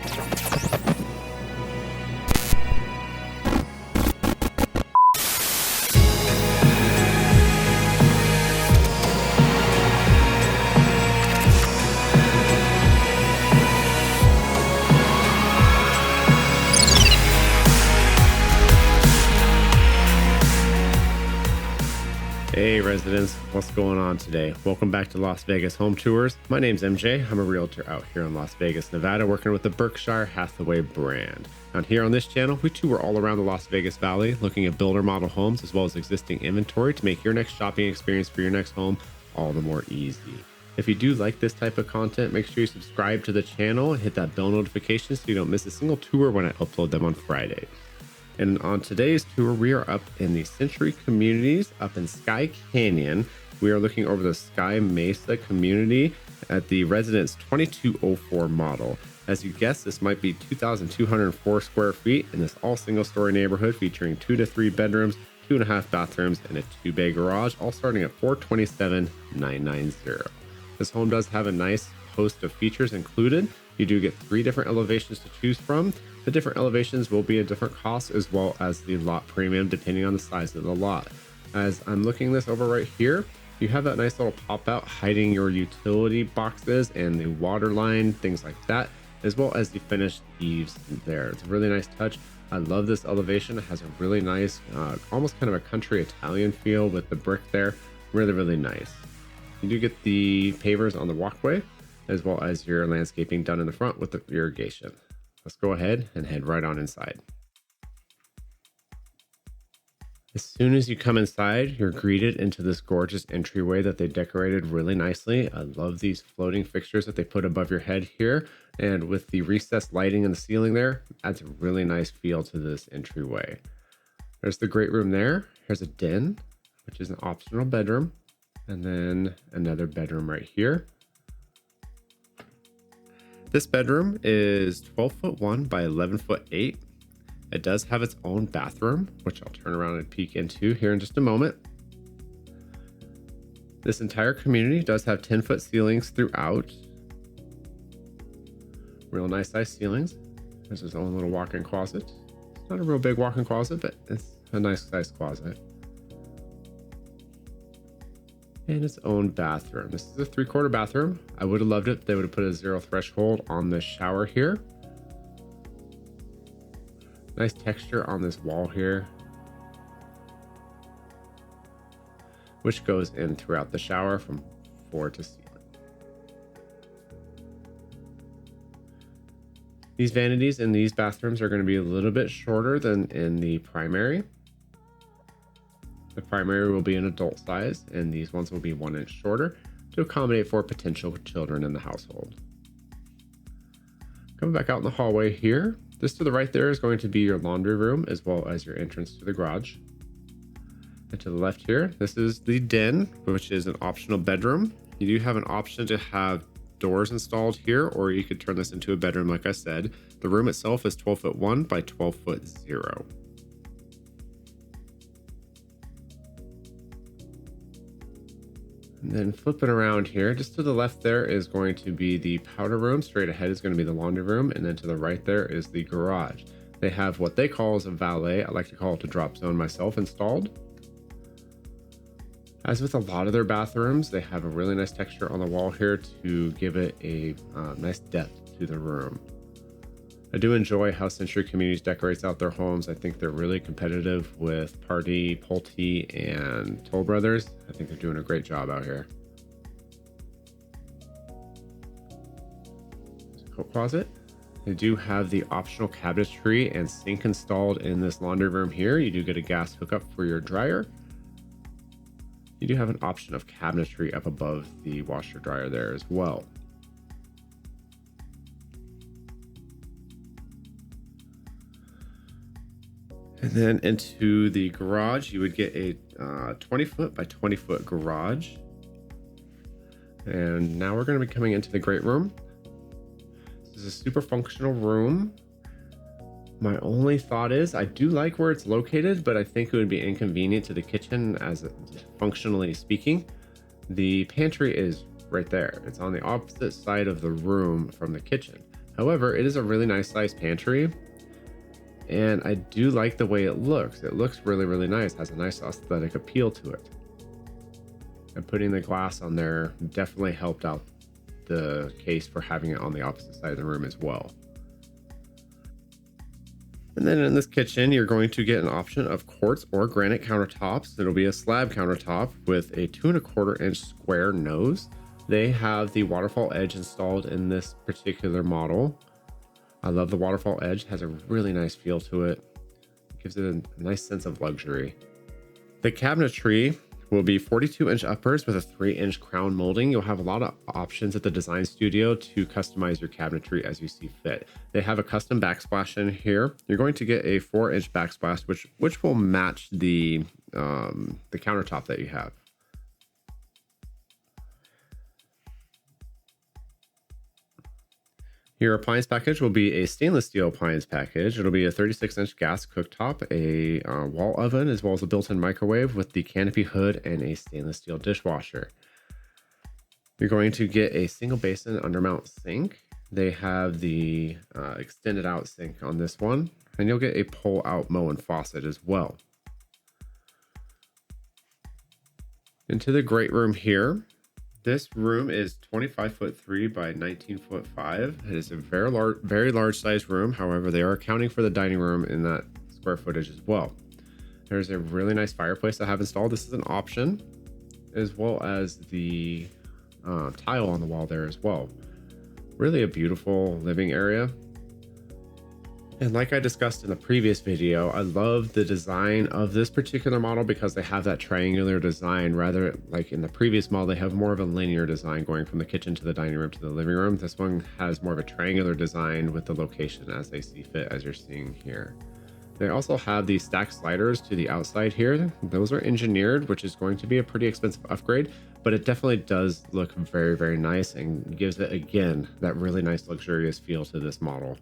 Hey residents, what's going on today? Welcome back to Las Vegas Home Tours. My name's MJ. I'm a realtor out here in Las Vegas, Nevada, working with the Berkshire Hathaway brand. And here on this channel, we tour all around the Las Vegas Valley, looking at builder model homes as well as existing inventory to make your next shopping experience for your next home all the more easy. If you do like this type of content, make sure you subscribe to the channel and hit that bell notification so you don't miss a single tour when I upload them on Friday. And on today's tour, we are up in the Century Communities up in Skye Canyon. We are looking over the Skye Mesa community at the Residence 2204 model. As you guessed, this might be 2,204 square feet in this all single story neighborhood featuring 2 to 3 bedrooms, 2.5 bathrooms, and a 2-bay garage, all starting at $427,990. This home does have a nice host of features included. You do get 3 different elevations to choose from. The different elevations will be a different cost, as well as the lot premium depending on the size of the lot. As I'm looking this over right here, you have that nice little pop out hiding your utility boxes and the water line, things like that, as well as the finished eaves there. It's a really nice touch. I love this elevation. It has a really nice, almost kind of a country Italian feel with the brick there. Really, really nice. You do get the pavers on the walkway, as well as your landscaping done in the front with the irrigation. Let's go ahead and head right on inside. As soon as you come inside, you're greeted into this gorgeous entryway that they decorated really nicely. I love these floating fixtures that they put above your head here. And with the recessed lighting in the ceiling there, adds a really nice feel to this entryway. There's the great room there. Here's a den, which is an optional bedroom. And then another bedroom right here. This bedroom is 12'1" by 11'8". It does have its own bathroom, which I'll turn around and peek into here in just a moment. This entire community does have 10-foot ceilings throughout. Real nice size ceilings. There's its own little walk-in closet. It's not a real big walk-in closet, but it's a nice size closet. And its own bathroom. This is a 3/4 bathroom. I would have loved it if they would have put a 0 threshold on the shower here. Nice texture on this wall here, which goes in throughout the shower from floor to ceiling. These vanities in these bathrooms are going to be a little bit shorter than in the primary. The primary will be an adult size, and these ones will be 1 inch shorter to accommodate for potential children in the household. Coming back out in the hallway here, just to the right there is going to be your laundry room, as well as your entrance to the garage. And to the left here, this is the den, which is an optional bedroom. You do have an option to have doors installed here, or you could turn this into a bedroom like I said. The room itself is 12'1" by 12'0". And then flipping around here, just to the left there is going to be the powder room. Straight ahead is going to be the laundry room. And then to the right there is the garage. They have what they call as a valet. I like to call it a drop zone myself installed. As with a lot of their bathrooms, they have a really nice texture on the wall here to give it a nice depth to the room. I do enjoy how Century Communities decorates out their homes. I think they're really competitive with Pardee, Pulte, and Toll Brothers. I think they're doing a great job out here. There's a coat closet. They do have the optional cabinetry and sink installed in this laundry room here. You do get a gas hookup for your dryer. You do have an option of cabinetry up above the washer dryer there as well. And then into the garage, you would get a 20-foot by 20-foot garage. And now we're going to be coming into the great room. This is a super functional room. My only thought is I do like where it's located, but I think it would be inconvenient to the kitchen as functionally speaking. The pantry is right there. It's on the opposite side of the room from the kitchen. However, it is a really nice sized pantry, and I do like the way it looks. It looks really, really nice, has a nice aesthetic appeal to it. And putting the glass on there definitely helped out the case for having it on the opposite side of the room as well. And then in this kitchen, you're going to get an option of quartz or granite countertops. It'll be a slab countertop with a 2¼ inch square nose. They have the waterfall edge installed in this particular model. I love the waterfall edge, it has a really nice feel to it. It gives it a nice sense of luxury. The cabinetry will be 42-inch uppers with a 3-inch crown molding. You'll have a lot of options at the design studio to customize your cabinetry as you see fit. They have a custom backsplash in here. You're going to get a 4-inch backsplash, which will match the countertop that you have. Your appliance package will be a stainless steel appliance package. It'll be a 36-inch gas cooktop, a wall oven, as well as a built-in microwave with the canopy hood and a stainless steel dishwasher. You're going to get a single basin undermount sink. They have the extended out sink on this one, and you'll get a pull-out Moen faucet as well. Into the great room here. This room is 25'3" by 19'5". It is a very large size room. However, they are accounting for the dining room in that square footage as well. There's a really nice fireplace I have installed. This is an option, as well as the tile on the wall there as well. Really a beautiful living area. And like I discussed in the previous video, I love the design of this particular model because they have that triangular design, rather like in the previous model, they have more of a linear design going from the kitchen to the dining room to the living room. This one has more of a triangular design with the location as they see fit, as you're seeing here. They also have these stacked sliders to the outside here. Those are engineered, which is going to be a pretty expensive upgrade, but it definitely does look very, very nice and gives it, again, that really nice luxurious feel to this model.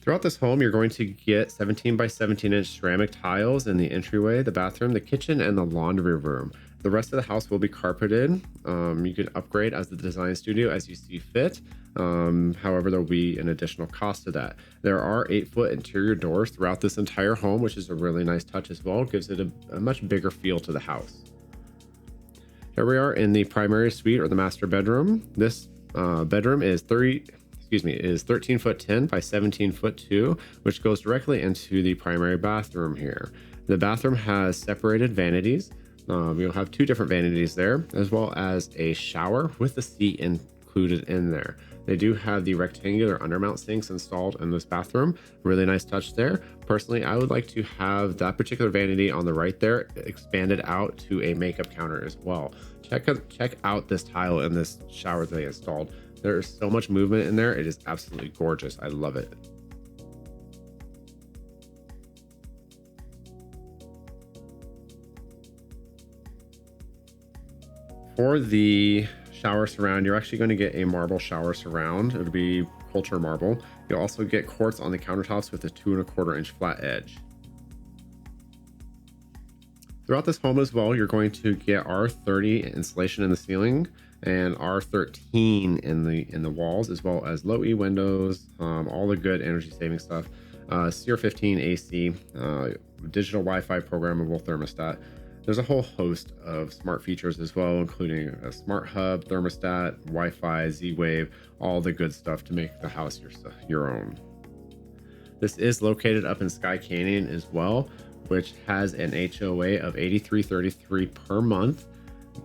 Throughout this home, you're going to get 17 by 17 inch ceramic tiles in the entryway, the bathroom, the kitchen, and the laundry room. The rest of the house will be carpeted. You can upgrade as the design studio as you see fit. However, there will be an additional cost to that. There are 8-foot interior doors throughout this entire home, which is a really nice touch as well. It gives it a much bigger feel to the house. Here we are in the primary suite, or the master bedroom. This bedroom is 13'10" by 17'2", which goes directly into the primary bathroom here. The bathroom has separated vanities. You'll have 2 different vanities there, as well as a shower with a seat included in there. They do have the rectangular undermount sinks installed in this bathroom. Really nice touch there. Personally, I would like to have that particular vanity on the right there expanded out to a makeup counter as well. Check out this tile in this shower that they installed. There is so much movement in there. It is absolutely gorgeous. I love it. For the shower surround, you're actually going to get a marble shower surround. It'll be culture marble. You'll also get quartz on the countertops with a 2¼ inch flat edge. Throughout this home as well, you're going to get R30 insulation in the ceiling and R13 in the walls, as well as low E windows, all the good energy saving stuff. CR15 AC, digital Wi-Fi programmable thermostat. There's a whole host of smart features as well, including a smart hub, thermostat, Wi-Fi, Z-Wave, all the good stuff to make the house your own. This is located up in Skye Canyon as well, which has an HOA of $83.33 per month,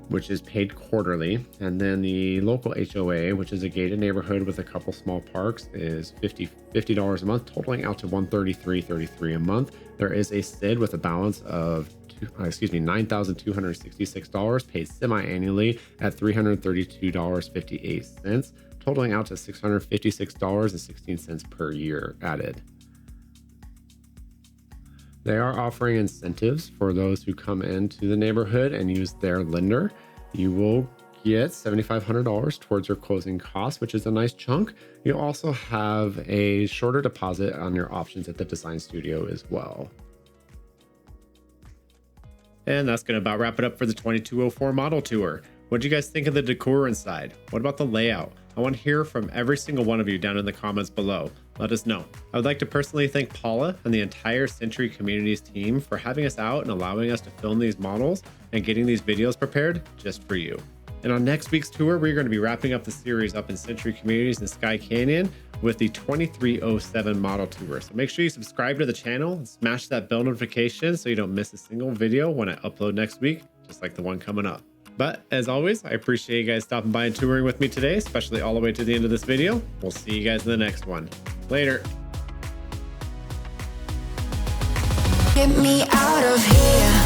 which is paid quarterly. And then the local HOA, which is a gated neighborhood with a couple small parks, is $50 a month, totaling out to $133.33 a month. There is a SID with a balance of $9,266 paid semi-annually at $332.58, totaling out to $656.16 per year added. They are offering incentives for those who come into the neighborhood and use their lender. You will get $7,500 towards your closing costs, which is a nice chunk. You'll also have a shorter deposit on your options at the design studio as well. And that's going to about wrap it up for the 2204 model tour. What do you guys think of the decor inside? What about the layout? I want to hear from every single one of you down in the comments below. Let us know. I would like to personally thank Paula and the entire Century Communities team for having us out and allowing us to film these models and getting these videos prepared just for you. And on next week's tour, we're going to be wrapping up the series up in Century Communities in Skye Canyon with the 2307 model tour. So make sure you subscribe to the channel and smash that bell notification so you don't miss a single video when I upload next week, just like the one coming up. But as always, I appreciate you guys stopping by and touring with me today, especially all the way to the end of this video. We'll see you guys in the next one. Later. Get me out of here.